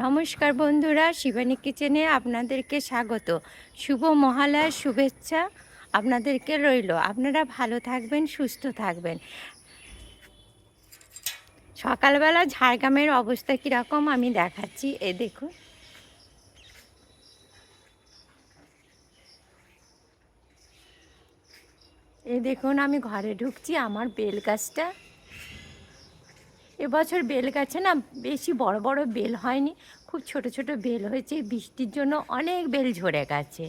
নমস্কার বন্ধুরা, শিবানী কিচেনে আপনাদেরকে স্বাগত। শুভ মহালয়ার শুভেচ্ছা আপনাদেরকে রইল। আপনারা ভালো থাকবেন, সুস্থ থাকবেন। সকালবেলা ঝাড়গ্রামের অবস্থা কীরকম আমি দেখাচ্ছি। দেখুন, দেখুন আমি ঘরে ঢুকছি। আমার বেল গাছটা, এবছর বেল গাছে না বেশি বড় বড় বেল হয়নি, খুব ছোট ছোট বেল হয়েছে। বৃষ্টির জন্য অনেক বেল ঝরে গেছে।